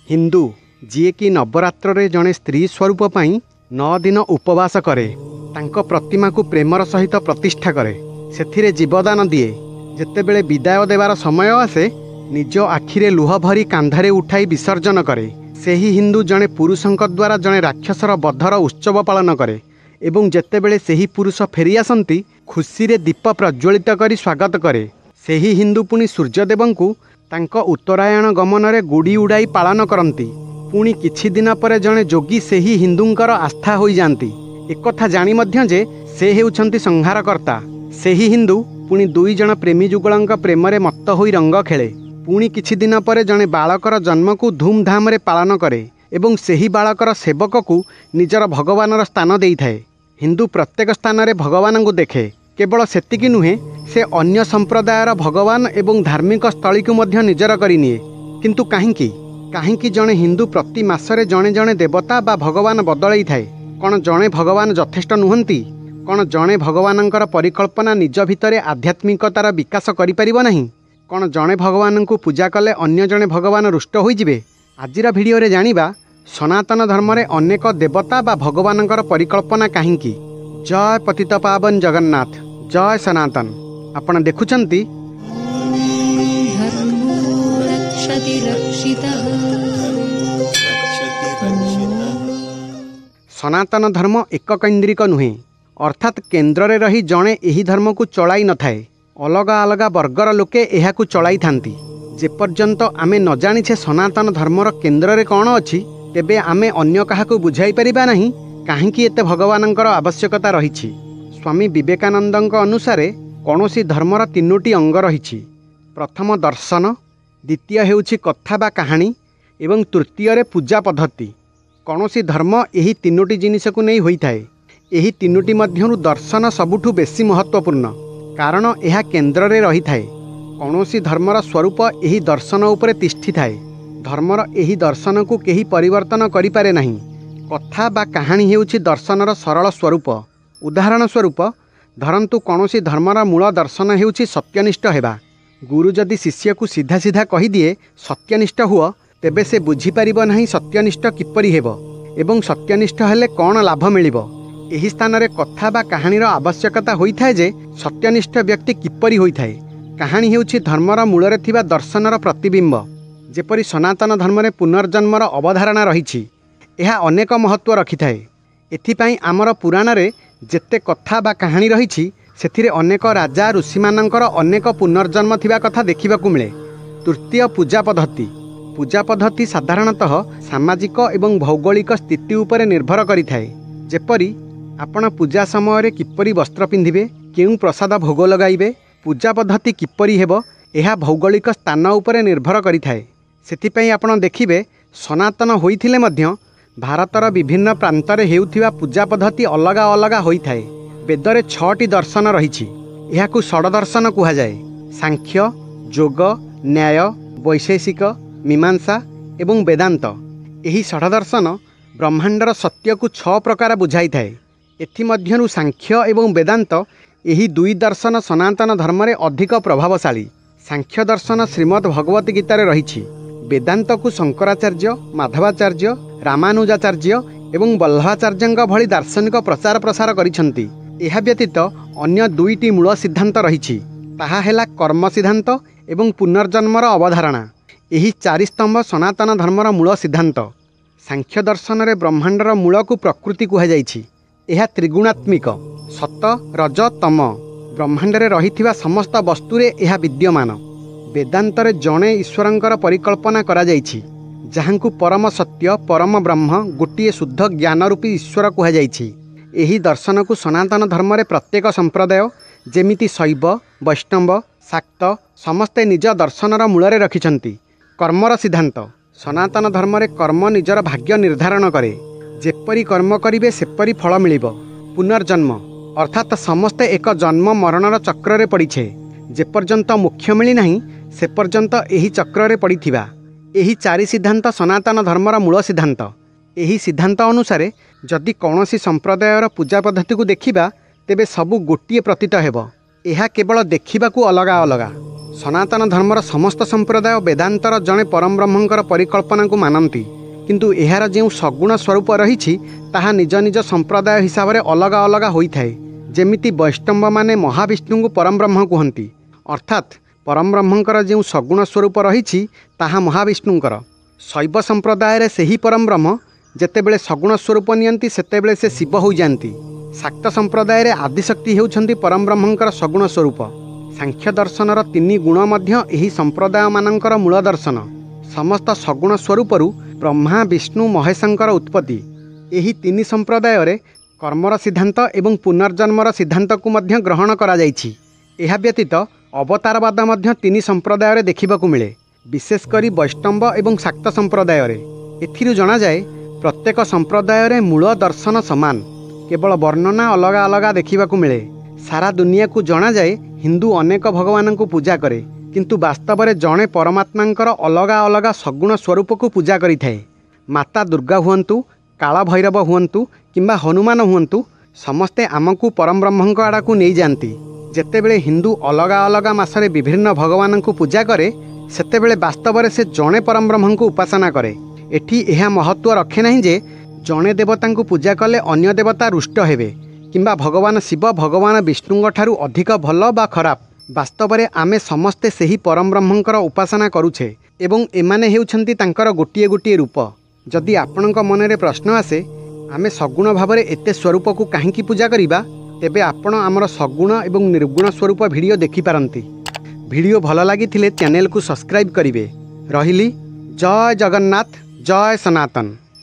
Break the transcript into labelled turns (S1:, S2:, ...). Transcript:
S1: हिंदू जी कि नवरात्र जड़े स्त्री स्वरूप पाई 9 दिन उपवास करे, तांको प्रतिमा को प्रेमर सहित प्रतिष्ठा करे, सेथिरे जीवदान दिए। जेतेबेले विदाय देवार समय आसे निज आखिरे लुह भरी कांधारे उठाई विसर्जन करे। सेही हिंदू जड़े पुरुषों द्वारा जड़े राक्षसर बधर उत्सव पालन करे एवं जेतेबेले सेही पुरुष फेरी आसंती खुशी रे दीप प्रज्वलित करी स्वागत करे। सेही हिंदू पुणी सूर्यदेव को तांको उत्तरायण गमन रे गुड़ी उड़ाई पालन करती। पुणी किछि दिन पर जड़े जोगी सेही हिंदूंकर आस्था हो जाती। एक कथा जानी मध्य जे से हेउछंती संहारकर्ता। सेही हिंदू पुणी 2 जण प्रेमी जुगलंक प्रेम रे मत्त होई रंग खेले। पुणी किछि दिन पर जड़े बालकर जन्म को धूमधाम रे पालन करे एवं सेही बालकर सेवक को निजर भगवानर स्थान देई थाए। हिंदू प्रत्येक स्थान रे भगवान को देखे। केवल सेतिकी नुहे, से अन्य संप्रदायर भगवान एवं धार्मिक स्थली को मध्य निजर करिनिए। किंतु काहींकि जड़े हिंदू प्रति मासरे जड़े जड़े देवता बा भगवान बदलई थाए। कौन जड़े भगवान यथेष्ट नुहंती? कौन जड़े भगवानंकर परिकल्पना निज भितरे आध्यात्मिकतार विकास करिपारिबो नहीं? कौन जड़े भगवान को पूजा कले अन्य जड़े भगवान रुष्ट होइजिबे? आजिर भिडियो रे जानिबा सनातन धर्म रे अनेक देवता बा भगवानंकर परिकल्पना काहींकि। जय पतित पावन जगन्नाथ, जय सनातन। आपण देखुचंती सनातन धर्म एक केन्द्रिक नुहे, अर्थात केन्द्र रे रही जड़े एही धर्म को चलाई न थाए। अलगा अलगा वर्गर लोके एहा को चलाई थांती। जेपर्यंत आमे न जानिछे सनातन धर्मर केन्द्र रे कौन अछि, तेबे आमे अन्य काहाकू बुझाई परिबा नहीं काहींकि एते भगवानंकर आवश्यकता रहिछि। स्वामी विवेकानंदଙ୍କ अनुसारे कौनसी धर्मर 3टी अंग रहिछि। प्रथम दर्शन, द्वितीय हेउछि कथा बा कहानी एवं तृतीय रे पूजा पद्धति। कौनसी धर्म एही 3टी जिनिस को नहीं होई थाए। एही 3टी मध्यरु दर्शन सबुठु बेसी महत्वपूर्ण, कारण यह केन्द्र रे रही थाए। कौनसी धर्मर स्वरूप एही दर्शन उपरे तिष्ठि थाए। धर्मर एही दर्शन को केही परिवर्तन करि पारे नहीं। कथा बा कहानी हेउछि दर्शनर सरल स्वरूप। उदाहरण स्वरूप धरंतु कौनसी धर्मर मूल दर्शन हेउछि सत्यनिष्ठ हेबा। गुरु जदि शिष्य को सीधा सीधा कही दिए सत्यनिष्ठ हुआ, तेबे से बुझी पारिबो नहीं सत्यनिष्ठ किपरि हेबो एवं सत्यनिष्ठ हेले कौन लाभ मिलिबो। एही स्थान रे कथा बा कहानीर आवश्यकता होइथाए जे सत्यनिष्ठ व्यक्ति किपरि होइथाए। कहानी हेउछि धर्मर मूलरे थिबा दर्शनर प्रतिबिंब। जेपरि सनातन धर्म रे पुनर्जन्मर अवधारणा रहिछि, एहा अनेक महत्व रखिथाए। एथिपाई आमर पुराण रे जेते कथा बा कहानी रहिछि, सेथिरे अनेक राजा ऋषिमानंकर अनेक पुनर्जन्म थिबा कथा देखिबाकू मिले। तृतीय पूजा पद्धति। पूजा पद्धति साधारणतः सामाजिक एवं भौगोलिक स्थिति उपरे निर्भर करिथाए। जेपरि आपण पूजा समय रे किपरि वस्त्र पिंधिबे, केउ प्रसाद भोग लगाइबे, पूजा पद्धति किपरि हेबो, एहा भौगोलिक स्थान उपरे निर्भर करिथाए। सेथिपई आपण देखिबे सनातन होइथिले मध्य भारतर विभिन्न प्रांतरे हेउथिबा पूजा पद्धति अलगा अलगा होइथाए। वेदरे 6टी दर्शन रहिछि। एहाकू षड्दर्शन कुहा जाए। सांख्य, योग, न्याय, वैशेषिक, मीमांसा एवं वेदांत। एही षड्दर्शन ब्रह्मांडर सत्य को 6 प्रकार बुझाई थाए। एथिमध्यरु सांख्य एवं वेदांत एही 2 दर्शन सनातन धर्म रे अधिक प्रभावशाली। सांख्य दर्शन श्रीमद् भगवत गीता रे रहिछि। वेदांत को शंकराचार्य, माधवाचार्य, रामानुजाचार्य एवं वल्लभाचार्यଙ୍କ भली दार्शनिक प्रचार प्रसार करिसंती। एहा व्यतीत अन्य 2टी मूल सिद्धांत रहिछि। ताहा हेला कर्म सिद्धांत एवं पुनर्जन्मर अवधारणा। एही 4 स्तंभ सनातन धर्मर मूल सिद्धांत। सांख्य दर्शन रे ब्रह्मांडर मूल को प्रकृति कुहा जाइछि। एहा त्रिगुणात्मिक, सत, रज, तम। ब्रह्मांड रे रहिथिबा समस्त वस्तु रे एहा विद्यमान। वेदांत रे जणे ईश्वरंकर परिकल्पना करा जाइछि, जहांकु परम सत्य, परम ब्रह्म, गोटिए शुद्ध ज्ञान रूपी ईश्वर कुहा जाइछि। एही दर्शन को सनातन धर्म रे प्रत्येक संप्रदाय जेमिति शैव, वैष्णव, शाक्त समस्ते निज दर्शनर मूलरे रखिछंती। कर्मर सिद्धांत। सनातन धर्म रे कर्म निजर भाग्य निर्धारण करे। जेपरि कर्म करिवे सेपरि फल मिलिबो। पुनर्जन्म अर्थात समस्ते एक जन्म मरणर चक्र रे पड़िछे। जेपर्यंत मोक्ष मिली नहीं से पर्यंत एही चक्र रे पड़िथिबा। एही 4 सिद्धांत सनातन धर्मर मूल सिद्धांत। एही सिद्धांत अनुसारे जदि कौनसी संप्रदायर पूजा पद्धति को देखिबा, तेबे सबु गोटिए प्रतीत हेबो। एहा केवल देखिबाकू अलगा अलगा। सनातन धर्मर समस्त संप्रदाय वेदांतर जड़े परम ब्रह्मंकर परिकल्पना को मानती, किंतु एहार जो सगुण स्वरूप रही ताहा निज निज संप्रदाय हिसाब से अलग अलग होता है। जेमिति वैष्णव माने महाविष्णु को परम ब्रह्म कहती, अर्थात परम ब्रह्मंकर जो सगुण स्वरूप रही ताहा महाविष्णुंकर। शैव संप्रदाय रे सेही परम ब्रह्म जेतेबेले सगुण स्वरूप नियंती सेतेबेले से शिव हो जाती। शाक्त संप्रदाय रे आदिशक्ति हेउछंती परम ब्रह्मंकर सगुण स्वरूप। सांख्य दर्शनर 3 गुण मध्य एही संप्रदाय मानंकर मूल दर्शन। समस्त सगुण स्वरूपरू ब्रह्मा विष्णु महेशंकर उत्पत्ति। एही 3 संप्रदाय रे कर्मर सिद्धांत एवं पुनर्जन्मर सिद्धांत को मध्य ग्रहण करा जाइछि। एहा व्यतीत अवतारवाद मध्य 3 संप्रदाय रे देखिबाकू मिले, विशेषकर वैष्णव एवं शाक्त संप्रदाय रे। एथिरु जणा जाए प्रत्येक संप्रदाय रे मूल दर्शन समान, केवल वर्णना अलग अलग देखिबाकू मिले। सारा दुनिया को जणा जाए हिंदू अनेक भगवान को पूजा करे, किंतु वास्तव में जड़े परमात्मांकर अलग अलग सगुण स्वरूप को पूजा करि थाए। माता दुर्गा हुअंतु, काला भैरव हुअंतु किंबा हनुमान हुअंतु, समस्ते आमको परम ब्रह्मंक आड़ा को नहीं जाती। जेतेबेले हिंदू अलग अलग मासरे विभिन्न भगवान को पूजा करे, सेतेबेले वास्तव में से जड़े परम ब्रह्म को उपासना करे। एठी यह महत्व रखे नहीं जे जड़े देवता को पूजा कले अन्य देवता रुष्ट हेबे किंबा भगवान शिव भगवान विष्णु ठारू अधिक भल बा खराब। वास्तव में आमे समस्ते सेही परम ब्रह्मंकर उपासना करुछे एवं एमाने हेउछंती तांकर गोटिए गोटिए रूप। जदि आपणक मनरे प्रश्न आसे आमे सगुण भाव में एते स्वरूप को काहींकी पूजा करिबा, तेबे आपण आमर सगुण एवं निर्गुण स्वरूप वीडियो देखि पारंती। वीडियो भल लागिथिले चैनल को सब्सक्राइब करिवे। रहिली। जय जगन्नाथ, जय सनातन।